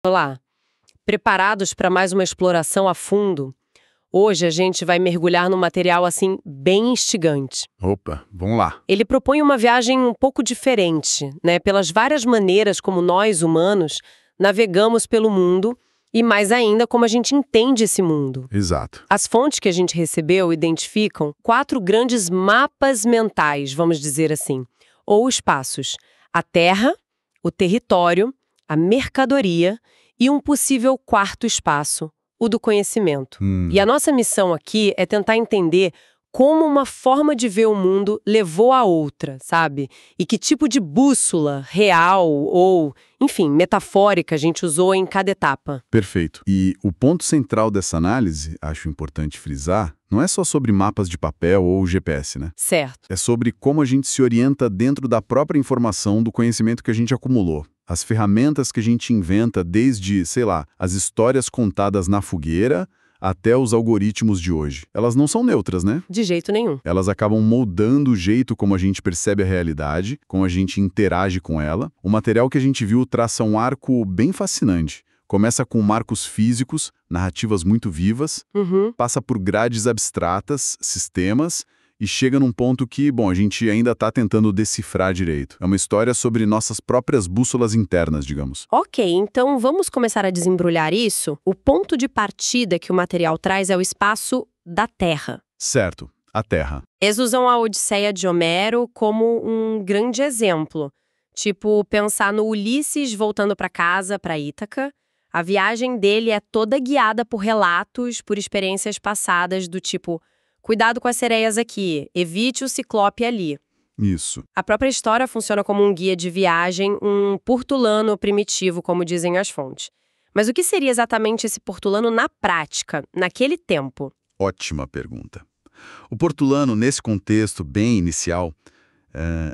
Olá, preparados para mais uma exploração a fundo? Hoje a gente vai mergulhar num material assim bem instigante. Opa, vamos lá. Ele propõe uma viagem um pouco diferente, né? Pelas várias maneiras como nós, humanos, navegamos pelo mundo e mais ainda como a gente entende esse mundo. Exato. As fontes que a gente recebeu identificam 4 grandes mapas mentais, vamos dizer assim, ou espaços: a Terra, o território, a mercadoria e um possível quarto espaço, o do conhecimento. E a nossa missão aqui é tentar entender como uma forma de ver o mundo levou a outra, sabe? E que tipo de bússola real ou, enfim, metafórica a gente usou em cada etapa. Perfeito. E o ponto central dessa análise, acho importante frisar, não é só sobre mapas de papel ou GPS, né? Certo. É sobre como a gente se orienta dentro da própria informação do conhecimento que a gente acumulou. As ferramentas que a gente inventa desde, sei lá, as histórias contadas na fogueira até os algoritmos de hoje. Elas não são neutras, né? De jeito nenhum. Elas acabam moldando o jeito como a gente percebe a realidade, como a gente interage com ela. O material que a gente viu traça um arco bem fascinante. Começa com marcos físicos, narrativas muito vivas, passa por grades abstratas, sistemas, e chega num ponto que, bom, a gente ainda está tentando decifrar direito. É uma história sobre nossas próprias bússolas internas, digamos. Ok, então vamos começar a desembrulhar isso? O ponto de partida que o material traz é o espaço da Terra. Certo, a Terra. Eles usam a Odisseia de Homero como um grande exemplo. Tipo, pensar no Ulisses voltando para casa, para Ítaca. A viagem dele é toda guiada por relatos, por experiências passadas do tipo: cuidado com as sereias aqui, evite o ciclope ali. Isso. A própria história funciona como um guia de viagem, um portulano primitivo, como dizem as fontes. Mas o que seria exatamente esse portulano na prática, naquele tempo? Ótima pergunta. O portulano, nesse contexto bem inicial,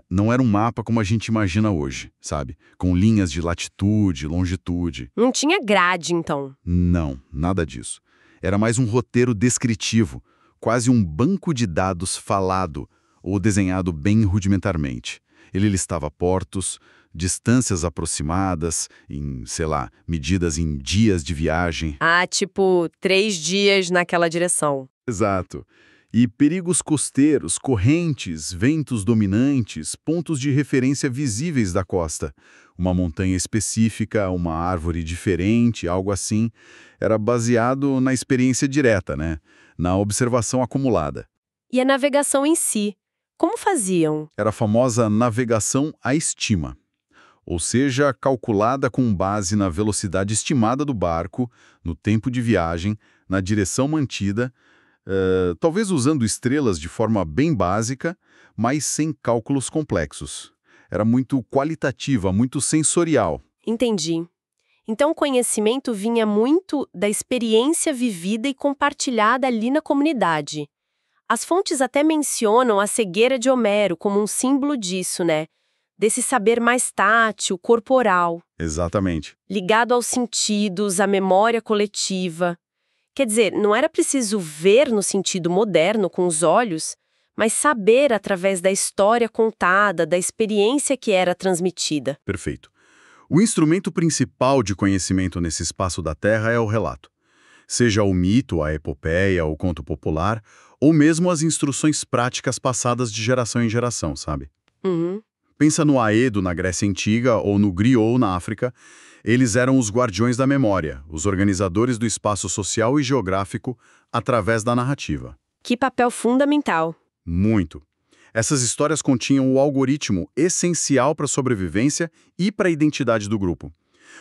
não era um mapa como a gente imagina hoje, sabe? Com linhas de latitude, longitude. Não tinha grade, então. Não, nada disso. Era mais um roteiro descritivo, quase um banco de dados falado ou desenhado bem rudimentarmente. Ele listava portos, distâncias aproximadas, em, sei lá, medidas em dias de viagem. Ah, tipo, 3 dias naquela direção. Exato. E perigos costeiros, correntes, ventos dominantes, pontos de referência visíveis da costa. Uma montanha específica, uma árvore diferente, algo assim. Era baseado na experiência direta, né? Na observação acumulada. E a navegação em si? Como faziam? Era a famosa navegação à estima. Ou seja, calculada com base na velocidade estimada do barco, no tempo de viagem, na direção mantida, talvez usando estrelas de forma bem básica, mas sem cálculos complexos. Era muito qualitativa, muito sensorial. Entendi. Então o conhecimento vinha muito da experiência vivida e compartilhada ali na comunidade. As fontes até mencionam a cegueira de Homero como um símbolo disso, né? Desse saber mais tátil, corporal, Exatamente. ligado aos sentidos, à memória coletiva. Quer dizer, não era preciso ver no sentido moderno com os olhos, mas saber através da história contada, da experiência que era transmitida. Perfeito. O instrumento principal de conhecimento nesse espaço da Terra é o relato. Seja o mito, a epopeia, o conto popular, ou mesmo as instruções práticas passadas de geração em geração, sabe? Pensa no Aedo na Grécia Antiga ou no Griot na África. Eles eram os guardiões da memória, os organizadores do espaço social e geográfico através da narrativa. Que papel fundamental. Muito. Essas histórias continham o algoritmo essencial para a sobrevivência e para a identidade do grupo.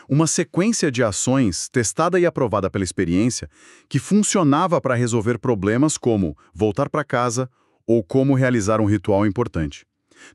Uma sequência de ações testada e aprovada pela experiência que funcionava para resolver problemas como voltar para casa ou como realizar um ritual importante.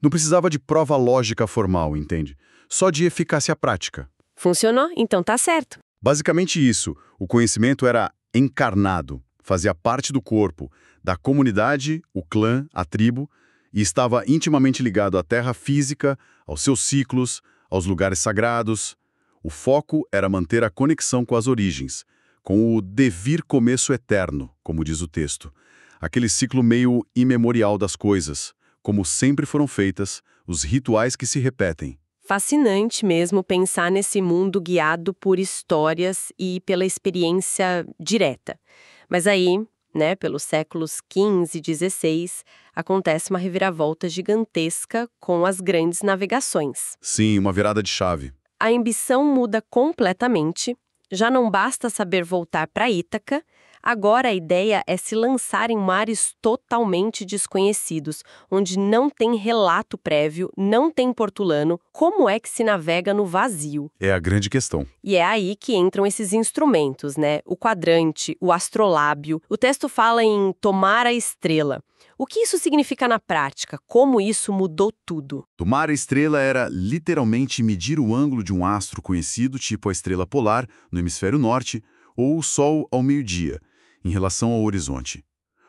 Não precisava de prova lógica formal, entende? Só de eficácia prática. Funcionou? Então tá certo. Basicamente isso. O conhecimento era encarnado, fazia parte do corpo, da comunidade, o clã, a tribo, e estava intimamente ligado à terra física, aos seus ciclos, aos lugares sagrados. O foco era manter a conexão com as origens, com o devir começo eterno, como diz o texto. Aquele ciclo meio imemorial das coisas, como sempre foram feitas, os rituais que se repetem. Fascinante mesmo pensar nesse mundo guiado por histórias e pela experiência direta. Mas aí, né, pelos séculos XV e XVI, acontece uma reviravolta gigantesca com as grandes navegações. Sim, uma virada de chave. A ambição muda completamente, já não basta saber voltar para Ítaca, agora a ideia é se lançar em mares totalmente desconhecidos, onde não tem relato prévio, não tem portulano, como é que se navega no vazio? É a grande questão. E é aí que entram esses instrumentos, né? O quadrante, o astrolábio. O texto fala em tomar a estrela. O que isso significa na prática? Como isso mudou tudo? Tomar a estrela era literalmente medir o ângulo de um astro conhecido, tipo a estrela polar, no hemisfério norte, ou o Sol ao meio-dia, em relação ao horizonte.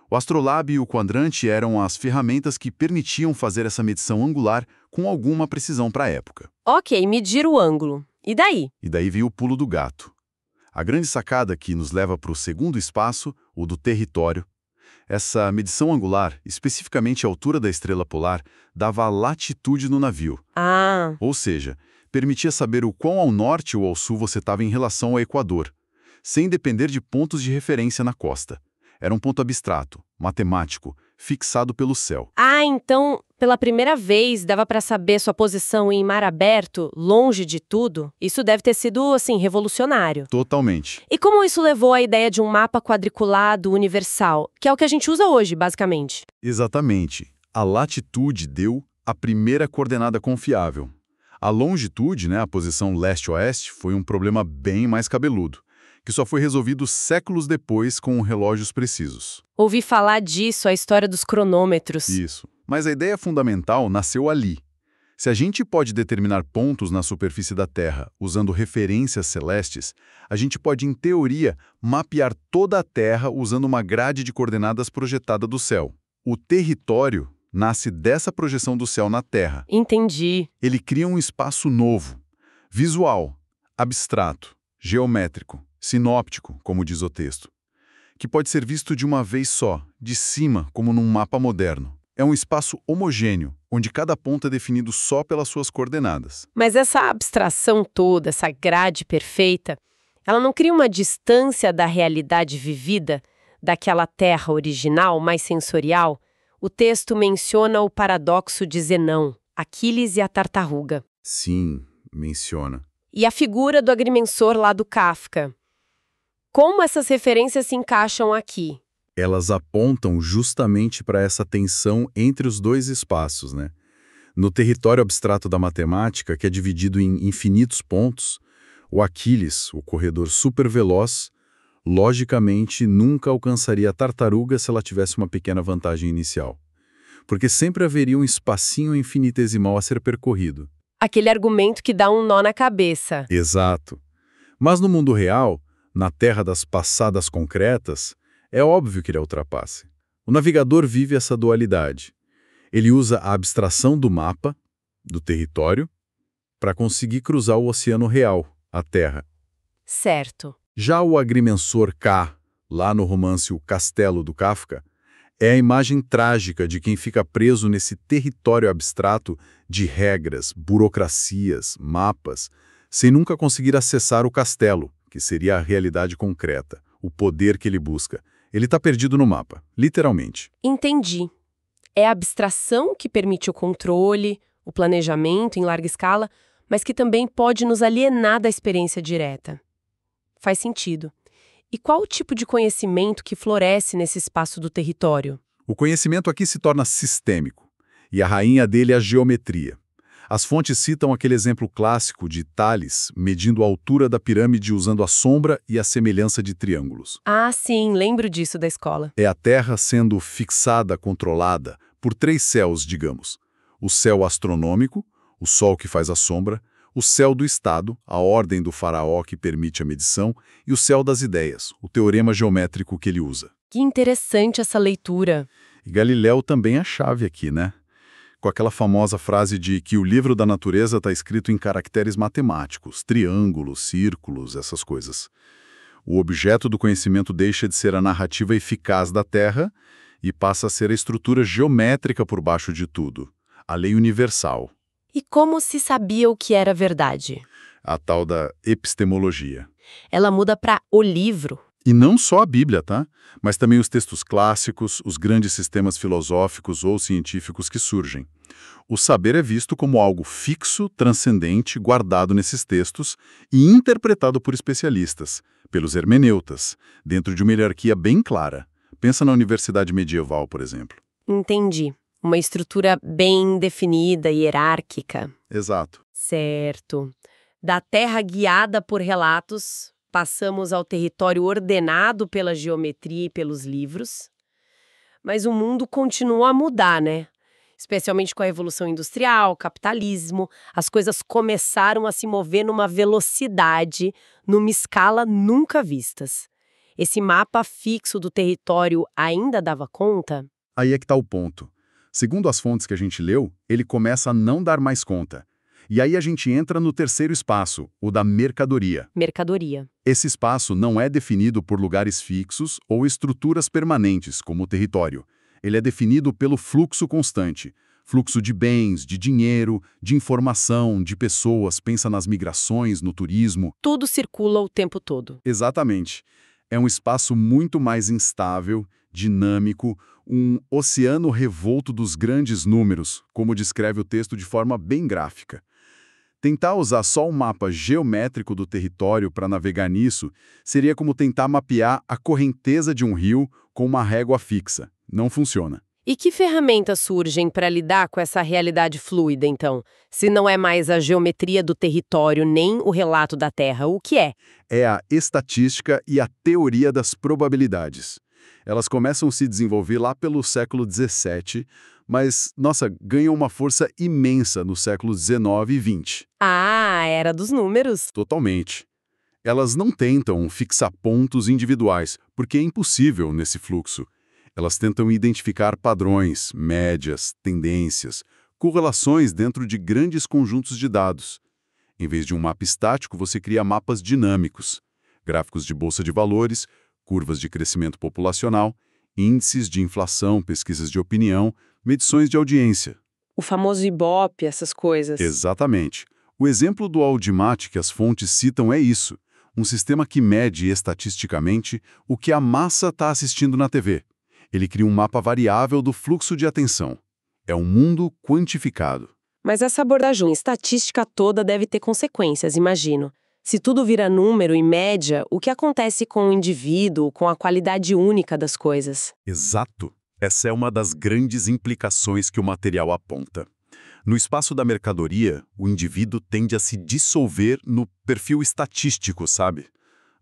O astrolábio e o quadrante eram as ferramentas que permitiam fazer essa medição angular com alguma precisão para a época. Ok, medir o ângulo. E daí? E daí veio o pulo do gato. A grande sacada que nos leva para o segundo espaço, o do território. Essa medição angular, especificamente a altura da estrela polar, dava a latitude no navio. Ah, Ou seja, permitia saber o quão ao norte ou ao sul você estava em relação ao Equador, sem depender de pontos de referência na costa. Era um ponto abstrato, matemático, fixado pelo céu. então, pela primeira vez, dava para saber sua posição em mar aberto, longe de tudo? Isso deve ter sido, assim, revolucionário. Totalmente. E como isso levou à ideia de um mapa quadriculado universal, que é o que a gente usa hoje, basicamente? Exatamente. A latitude deu a primeira coordenada confiável. A longitude, a posição leste-oeste, foi um problema bem mais cabeludo, que só foi resolvido séculos depois com relógios precisos. Ouvi falar disso, a história dos cronômetros. Isso. Mas a ideia fundamental nasceu ali. Se a gente pode determinar pontos na superfície da Terra usando referências celestes, a gente pode, em teoria, mapear toda a Terra usando uma grade de coordenadas projetada do céu. O território nasce dessa projeção do céu na Terra. Entendi. Ele cria um espaço novo, visual, abstrato, geométrico, sinóptico, como diz o texto, que pode ser visto de uma vez só, de cima, como num mapa moderno. É um espaço homogêneo, onde cada ponto é definido só pelas suas coordenadas. Mas essa abstração toda, essa grade perfeita, ela não cria uma distância da realidade vivida, daquela terra original, mais sensorial? O texto menciona o paradoxo de Zenão, Aquiles e a tartaruga. Sim, menciona. E a figura do agrimensor lá do Kafka. Como essas referências se encaixam aqui? Elas apontam justamente para essa tensão entre os dois espaços, né? No território abstrato da matemática, que é dividido em infinitos pontos, o Aquiles, o corredor superveloz, logicamente nunca alcançaria a tartaruga se ela tivesse uma pequena vantagem inicial. Porque sempre haveria um espacinho infinitesimal a ser percorrido. Aquele argumento que dá um nó na cabeça. Exato. Mas no mundo real, na terra das passadas concretas, é óbvio que ele a ultrapasse. O navegador vive essa dualidade. Ele usa a abstração do mapa, do território, para conseguir cruzar o oceano real, a Terra. Certo. Já o agrimensor K, lá no romance O Castelo do Kafka, é a imagem trágica de quem fica preso nesse território abstrato de regras, burocracias, mapas, sem nunca conseguir acessar o castelo, que seria a realidade concreta, o poder que ele busca. Ele está perdido no mapa, literalmente. Entendi. É a abstração que permite o controle, o planejamento em larga escala, mas que também pode nos alienar da experiência direta. Faz sentido. E qual o tipo de conhecimento que floresce nesse espaço do território? O conhecimento aqui se torna sistêmico, e a rainha dele é a geometria. As fontes citam aquele exemplo clássico de Tales medindo a altura da pirâmide usando a sombra e a semelhança de triângulos. Ah, sim, lembro disso da escola. É a Terra sendo fixada, controlada, por 3 céus, digamos. O céu astronômico, o Sol que faz a sombra, o céu do Estado, a ordem do faraó que permite a medição, e o céu das ideias, o teorema geométrico que ele usa. Que interessante essa leitura. E Galileu também é a chave aqui, né? Com aquela famosa frase de que o livro da natureza está escrito em caracteres matemáticos, triângulos, círculos, essas coisas. O objeto do conhecimento deixa de ser a narrativa eficaz da Terra e passa a ser a estrutura geométrica por baixo de tudo, a lei universal. E como se sabia o que era verdade? A tal da epistemologia. Ela muda para o livro. E não só a Bíblia, tá? Mas também os textos clássicos, os grandes sistemas filosóficos ou científicos que surgem. O saber é visto como algo fixo, transcendente, guardado nesses textos e interpretado por especialistas, pelos hermeneutas, dentro de uma hierarquia bem clara. Pensa na universidade medieval, por exemplo. Entendi. Uma estrutura bem definida, hierárquica. Exato. Certo. Da terra guiada por relatos, passamos ao território ordenado pela geometria e pelos livros. Mas o mundo continua a mudar, né? Especialmente com a Revolução Industrial, capitalismo, as coisas começaram a se mover numa velocidade, numa escala nunca vistas. Esse mapa fixo do território ainda dava conta? Aí é que está o ponto. Segundo as fontes que a gente leu, ele começa a não dar mais conta. E aí a gente entra no terceiro espaço, o da mercadoria. Mercadoria. Esse espaço não é definido por lugares fixos ou estruturas permanentes, como o território. Ele é definido pelo fluxo constante. Fluxo de bens, de dinheiro, de informação, de pessoas, pensa nas migrações, no turismo. Tudo circula o tempo todo. Exatamente. É um espaço muito mais instável, dinâmico, um oceano revolto dos grandes números, como descreve o texto de forma bem gráfica. Tentar usar só um mapa geométrico do território para navegar nisso seria como tentar mapear a correnteza de um rio com uma régua fixa. Não funciona. E que ferramentas surgem para lidar com essa realidade fluida, então? Se não é mais a geometria do território nem o relato da Terra, o que é? É a estatística e a teoria das probabilidades. Elas começam a se desenvolver lá pelo século XVII, mas, nossa, ganham uma força imensa no século XIX e XX. Ah, era dos números. Totalmente. Elas não tentam fixar pontos individuais, porque é impossível nesse fluxo. Elas tentam identificar padrões, médias, tendências, correlações dentro de grandes conjuntos de dados. Em vez de um mapa estático, você cria mapas dinâmicos, gráficos de bolsa de valores, curvas de crescimento populacional, índices de inflação, pesquisas de opinião, medições de audiência. O famoso Ibope, essas coisas. Exatamente. O exemplo do Audimat que as fontes citam é isso, um sistema que mede estatisticamente o que a massa está assistindo na TV. Ele cria um mapa variável do fluxo de atenção. É um mundo quantificado. Mas essa abordagem estatística toda deve ter consequências, imagino. Se tudo vira número e média, o que acontece com o indivíduo, com a qualidade única das coisas? Exato. Essa é uma das grandes implicações que o material aponta. No espaço da mercadoria, o indivíduo tende a se dissolver no perfil estatístico, sabe?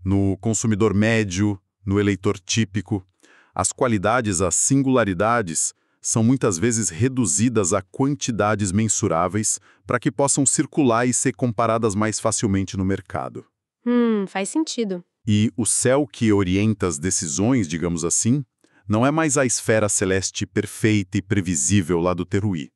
No consumidor médio, no eleitor típico. As qualidades, as singularidades, são muitas vezes reduzidas a quantidades mensuráveis para que possam circular e ser comparadas mais facilmente no mercado. Faz sentido. E o céu que orienta as decisões, digamos assim, não é mais a esfera celeste perfeita e previsível lá do Teruí.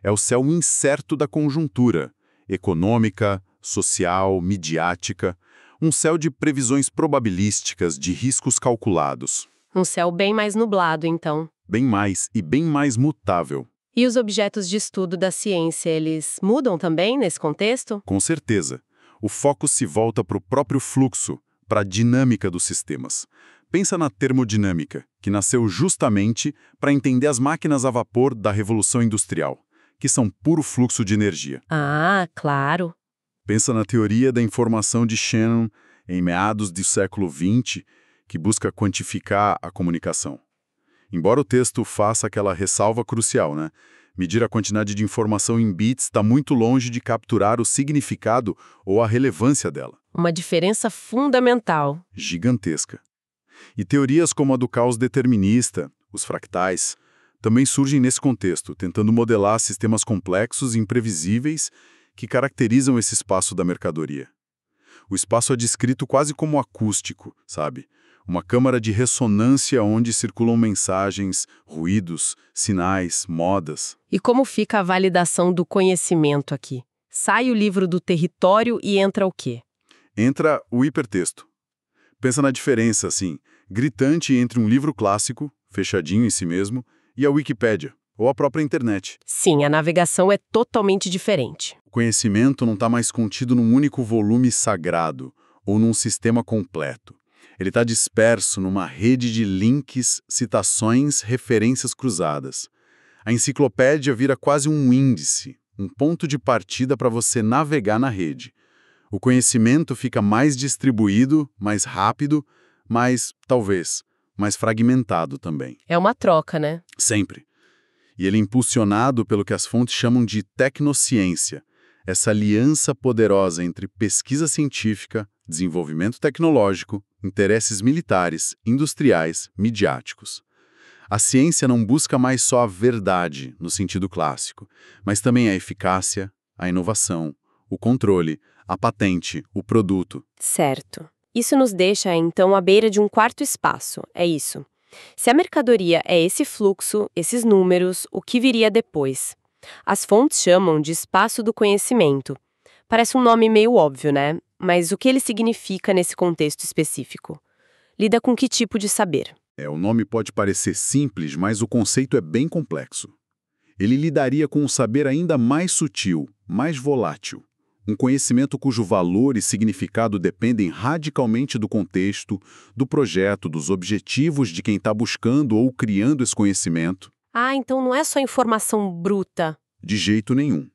É o céu incerto da conjuntura, econômica, social, midiática, um céu de previsões probabilísticas, de riscos calculados. Um céu bem mais nublado, então. Bem mais e bem mais mutável. E os objetos de estudo da ciência, eles mudam também nesse contexto? Com certeza. O foco se volta para o próprio fluxo, para a dinâmica dos sistemas. Pensa na termodinâmica, que nasceu justamente para entender as máquinas a vapor da Revolução Industrial, que são puro fluxo de energia. Ah, claro. Pensa na teoria da informação de Shannon, em meados do século XX, que busca quantificar a comunicação. Embora o texto faça aquela ressalva crucial, né? Medir a quantidade de informação em bits está muito longe de capturar o significado ou a relevância dela. Uma diferença fundamental. Gigantesca. E teorias como a do caos determinista, os fractais, também surgem nesse contexto, tentando modelar sistemas complexos e imprevisíveis que caracterizam esse espaço da mercadoria. O espaço é descrito quase como acústico, sabe? Uma câmara de ressonância onde circulam mensagens, ruídos, sinais, modas. E como fica a validação do conhecimento aqui? Sai o livro do território e entra o quê? Entra o hipertexto. Pensa na diferença, assim, gritante entre um livro clássico, fechadinho em si mesmo, e a Wikipédia, ou a própria internet. Sim, a navegação é totalmente diferente. O conhecimento não está mais contido num único volume sagrado ou num sistema completo. Ele está disperso numa rede de links, citações, referências cruzadas. A enciclopédia vira quase um índice, um ponto de partida para você navegar na rede. O conhecimento fica mais distribuído, mais rápido, mas, talvez, mais fragmentado também. É uma troca, né? Sempre. E ele é impulsionado pelo que as fontes chamam de tecnociência, essa aliança poderosa entre pesquisa científica, desenvolvimento tecnológico, interesses militares, industriais, midiáticos. A ciência não busca mais só a verdade, no sentido clássico, mas também a eficácia, a inovação, o controle, a patente, o produto. Certo. Isso nos deixa, então, à beira de um quarto espaço, é isso. Se a mercadoria é esse fluxo, esses números, o que viria depois? As fontes chamam de espaço do conhecimento. Parece um nome meio óbvio, né? Mas o que ele significa nesse contexto específico? Lida com que tipo de saber? O nome pode parecer simples, mas o conceito é bem complexo. Ele lidaria com um saber ainda mais sutil, mais volátil. Um conhecimento cujo valor e significado dependem radicalmente do contexto, do projeto, dos objetivos de quem está buscando ou criando esse conhecimento. Ah, então não é só informação bruta. De jeito nenhum.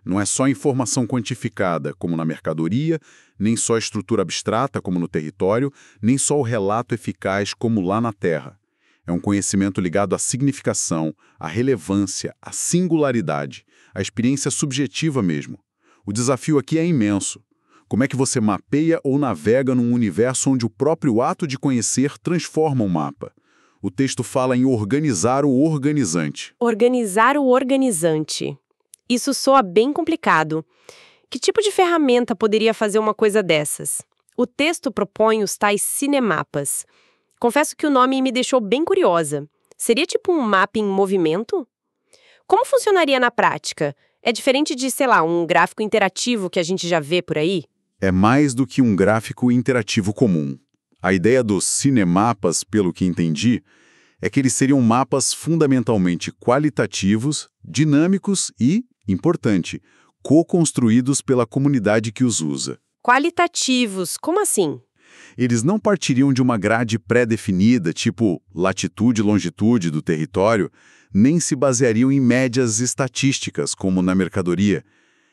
Não é só informação quantificada, como na mercadoria, nem só estrutura abstrata, como no território, nem só o relato eficaz, como lá na Terra. É um conhecimento ligado à significação, à relevância, à singularidade, à experiência subjetiva mesmo. O desafio aqui é imenso. Como é que você mapeia ou navega num universo onde o próprio ato de conhecer transforma um mapa? O texto fala em organizar o organizante. Organizar o organizante. Isso soa bem complicado. Que tipo de ferramenta poderia fazer uma coisa dessas? O texto propõe os tais cinemapas. Confesso que o nome me deixou bem curiosa. Seria tipo um mapa em movimento? Como funcionaria na prática? É diferente de, sei lá, um gráfico interativo que a gente já vê por aí? É mais do que um gráfico interativo comum. A ideia dos cinemapas, pelo que entendi, é que eles seriam mapas fundamentalmente qualitativos, dinâmicos e, importante, co-construídos pela comunidade que os usa. Qualitativos, como assim? Eles não partiriam de uma grade pré-definida, tipo latitude e longitude do território, nem se baseariam em médias estatísticas, como na mercadoria.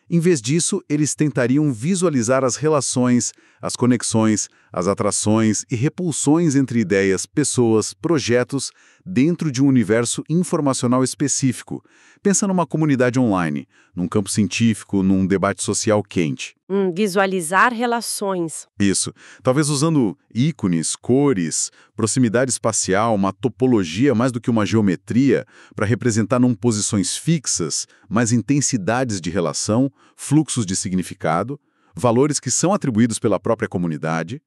Em vez disso, eles tentariam visualizar as relações, as conexões, as atrações e repulsões entre ideias, pessoas, projetos, dentro de um universo informacional específico. Pensa numa comunidade online, num campo científico, num debate social quente. Visualizar relações. Isso. Talvez usando ícones, cores, proximidade espacial, uma topologia mais do que uma geometria, para representar não posições fixas, mas intensidades de relação, fluxos de significado, valores que são atribuídos pela própria comunidade.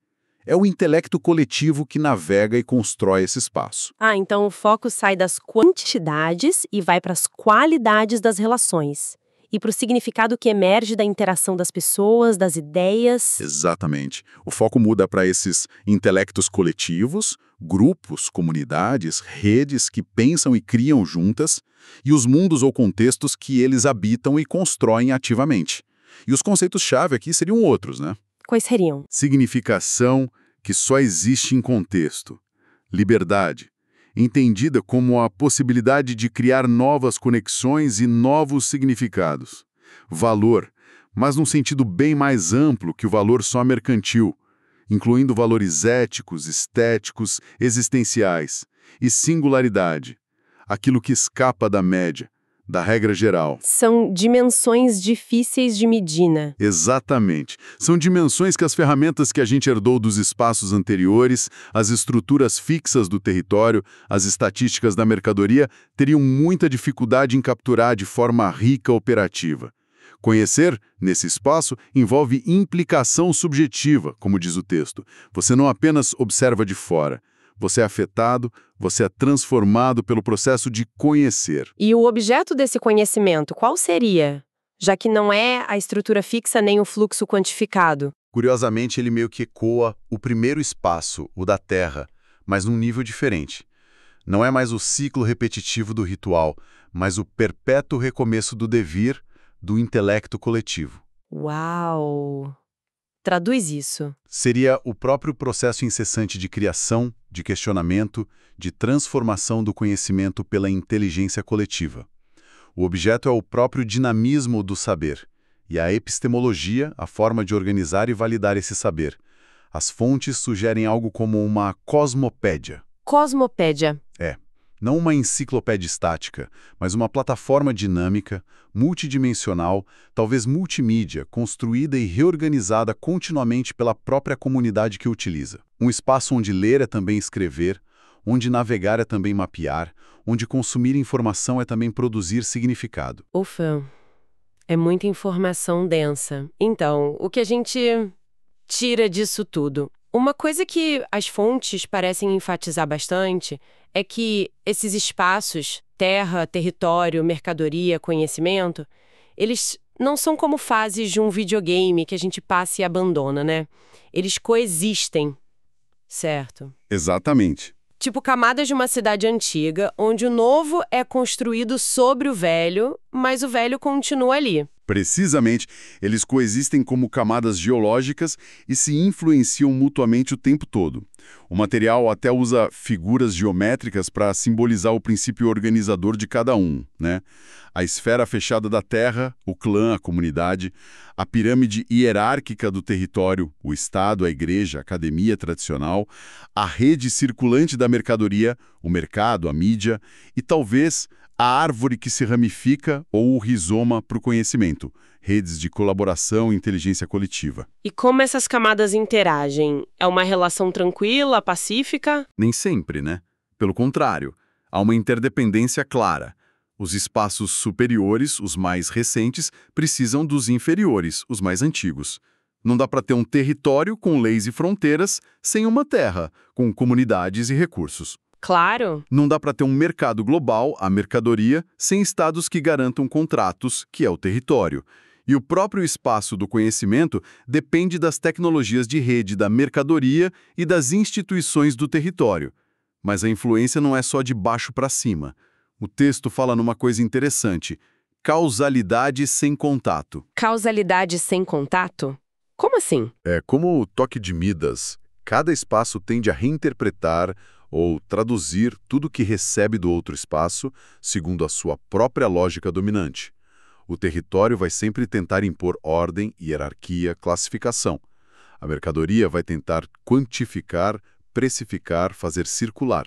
É o intelecto coletivo que navega e constrói esse espaço. Ah, então o foco sai das quantidades e vai para as qualidades das relações. E para o significado que emerge da interação das pessoas, das ideias. Exatamente. O foco muda para esses intelectos coletivos, grupos, comunidades, redes que pensam e criam juntas, e os mundos ou contextos que eles habitam e constroem ativamente. E os conceitos-chave aqui seriam outros, né? Quais seriam? Significação que só existe em contexto. Liberdade, entendida como a possibilidade de criar novas conexões e novos significados. Valor, mas num sentido bem mais amplo que o valor só mercantil, incluindo valores éticos, estéticos, existenciais. E singularidade, aquilo que escapa da média, da regra geral. São dimensões difíceis de medir, né? Exatamente. São dimensões que as ferramentas que a gente herdou dos espaços anteriores, as estruturas fixas do território, as estatísticas da mercadoria, teriam muita dificuldade em capturar de forma rica operativa. Conhecer, nesse espaço, envolve implicação subjetiva, como diz o texto. Você não apenas observa de fora. Você é afetado, você é transformado pelo processo de conhecer. E o objeto desse conhecimento, qual seria? Já que não é a estrutura fixa nem o fluxo quantificado. Curiosamente, ele meio que ecoa o primeiro espaço, o da Terra, mas num nível diferente. Não é mais o ciclo repetitivo do ritual, mas o perpétuo recomeço do devir, do intelecto coletivo. Uau! Traduz isso. Seria o próprio processo incessante de criação, de questionamento, de transformação do conhecimento pela inteligência coletiva. O objeto é o próprio dinamismo do saber, e a epistemologia, a forma de organizar e validar esse saber. As fontes sugerem algo como uma cosmopédia. Cosmopédia. Não uma enciclopédia estática, mas uma plataforma dinâmica, multidimensional, talvez multimídia, construída e reorganizada continuamente pela própria comunidade que utiliza. Um espaço onde ler é também escrever, onde navegar é também mapear, onde consumir informação é também produzir significado. Ufa, é muita informação densa. Então, o que a gente tira disso tudo? Uma coisa que as fontes parecem enfatizar bastante é que esses espaços, terra, território, mercadoria, conhecimento, eles não são como fases de um videogame que a gente passa e abandona, né? Eles coexistem, certo? Exatamente. Tipo camadas de uma cidade antiga, onde o novo é construído sobre o velho, mas o velho continua ali. Precisamente, eles coexistem como camadas geológicas e se influenciam mutuamente o tempo todo. O material até usa figuras geométricas para simbolizar o princípio organizador de cada um, né? A esfera fechada da terra, o clã, a comunidade, a pirâmide hierárquica do território, o Estado, a igreja, a academia tradicional, a rede circulante da mercadoria, o mercado, a mídia e talvez a árvore que se ramifica ou o rizoma para o conhecimento, redes de colaboração e inteligência coletiva. E como essas camadas interagem? É uma relação tranquila, pacífica? Nem sempre, né? Pelo contrário, há uma interdependência clara. Os espaços superiores, os mais recentes, precisam dos inferiores, os mais antigos. Não dá para ter um território com leis e fronteiras sem uma terra, com comunidades e recursos. Claro. Não dá para ter um mercado global, a mercadoria, sem estados que garantam contratos, que é o território. E o próprio espaço do conhecimento depende das tecnologias de rede da mercadoria e das instituições do território. Mas a influência não é só de baixo para cima. O texto fala numa coisa interessante: causalidade sem contato. Causalidade sem contato? Como assim? É como o toque de Midas. Cada espaço tende a reinterpretar ou traduzir tudo que recebe do outro espaço segundo a sua própria lógica dominante. O território vai sempre tentar impor ordem, hierarquia, classificação. A mercadoria vai tentar quantificar, precificar, fazer circular.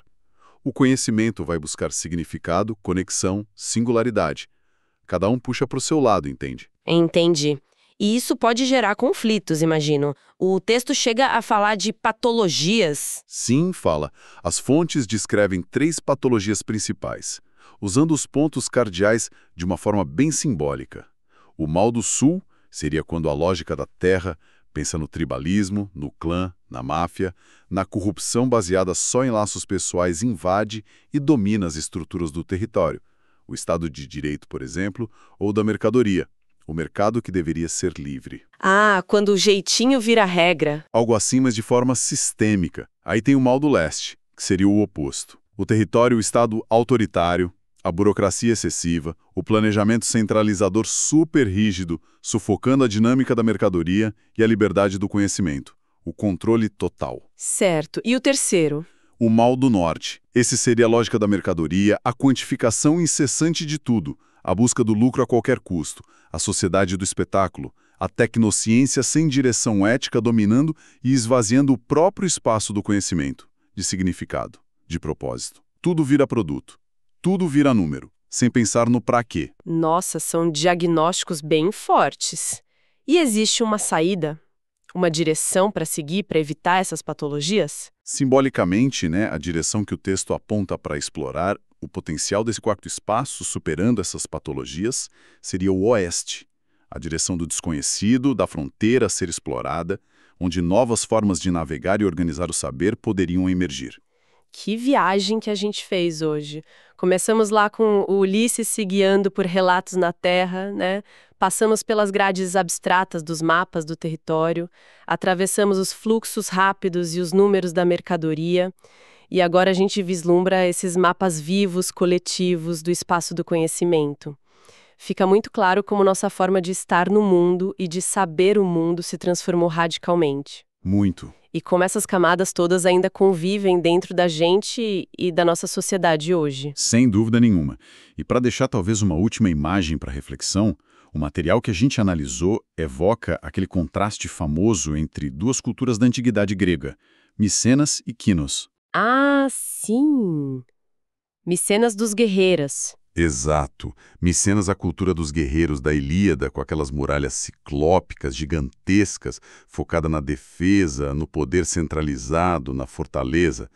O conhecimento vai buscar significado, conexão, singularidade. Cada um puxa para o seu lado, entende? Entendi. E isso pode gerar conflitos, imagino. O texto chega a falar de patologias. Sim, fala. As fontes descrevem 3 patologias principais, usando os pontos cardeais de uma forma bem simbólica. O mal do sul seria quando a lógica da terra pensa no tribalismo, no clã, na máfia, na corrupção baseada só em laços pessoais invade e domina as estruturas do território. O Estado de Direito, por exemplo, ou da mercadoria. O mercado que deveria ser livre. Ah, quando o jeitinho vira regra. Algo assim, mas de forma sistêmica. Aí tem o mal do leste, que seria o oposto. O território, o Estado autoritário, a burocracia excessiva, o planejamento centralizador super rígido, sufocando a dinâmica da mercadoria e a liberdade do conhecimento. O controle total. Certo. E o terceiro? O mal do norte. Esse seria a lógica da mercadoria, a quantificação incessante de tudo, a busca do lucro a qualquer custo, a sociedade do espetáculo, a tecnociência sem direção ética dominando e esvaziando o próprio espaço do conhecimento, de significado, de propósito. Tudo vira produto, tudo vira número, sem pensar no pra quê. Nossa, são diagnósticos bem fortes. E existe uma saída? Uma direção para seguir para evitar essas patologias? Simbolicamente, a direção que o texto aponta para explorar o potencial desse quarto espaço, superando essas patologias, seria o oeste, a direção do desconhecido, da fronteira a ser explorada, onde novas formas de navegar e organizar o saber poderiam emergir. Que viagem que a gente fez hoje. Começamos lá com o Ulisses se guiando por relatos na Terra, né? Passamos pelas grades abstratas dos mapas do território, atravessamos os fluxos rápidos e os números da mercadoria, E agora a gente vislumbra esses mapas vivos, coletivos do espaço do conhecimento. Fica muito claro como nossa forma de estar no mundo e de saber o mundo se transformou radicalmente. Muito. E como essas camadas todas ainda convivem dentro da gente e da nossa sociedade hoje. Sem dúvida nenhuma. E para deixar talvez uma última imagem para reflexão, o material que a gente analisou evoca aquele contraste famoso entre duas culturas da antiguidade grega, Micenas e Quinos. Ah, sim! Micenas dos guerreiras. Exato. Micenas, a cultura dos guerreiros da Ilíada, com aquelas muralhas ciclópicas, gigantescas, focada na defesa, no poder centralizado, na fortaleza.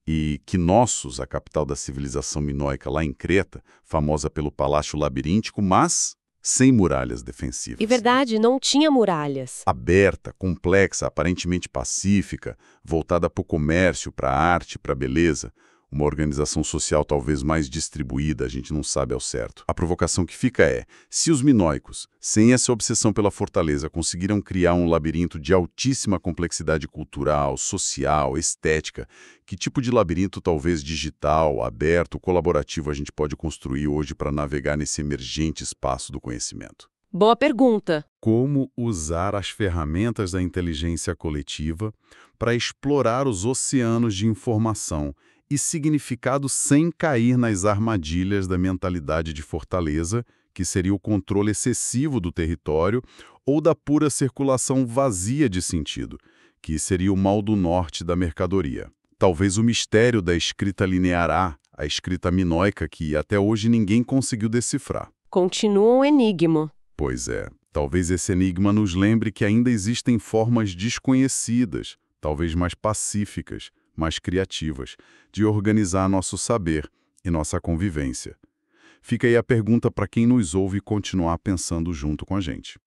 E Knossos, a capital da civilização minoica lá em Creta, famosa pelo palácio labiríntico, mas sem muralhas defensivas. E verdade, não tinha muralhas. Aberta, complexa, aparentemente pacífica, voltada para o comércio, para a arte, para a beleza. Uma organização social talvez mais distribuída, a gente não sabe ao certo. A provocação que fica é, se os minoicos, sem essa obsessão pela fortaleza, conseguiram criar um labirinto de altíssima complexidade cultural, social, estética, que tipo de labirinto talvez digital, aberto, colaborativo a gente pode construir hoje para navegar nesse emergente espaço do conhecimento? Boa pergunta. Como usar as ferramentas da inteligência coletiva para explorar os oceanos de informação e significado sem cair nas armadilhas da mentalidade de fortaleza, que seria o controle excessivo do território, ou da pura circulação vazia de sentido, que seria o mal do norte da mercadoria. Talvez o mistério da escrita linear a escrita minoica, que até hoje ninguém conseguiu decifrar. Continua um enigma. Pois é, talvez esse enigma nos lembre que ainda existem formas desconhecidas, talvez mais pacíficas, mais criativas, de organizar nosso saber e nossa convivência. Fica aí a pergunta para quem nos ouve continuar pensando junto com a gente.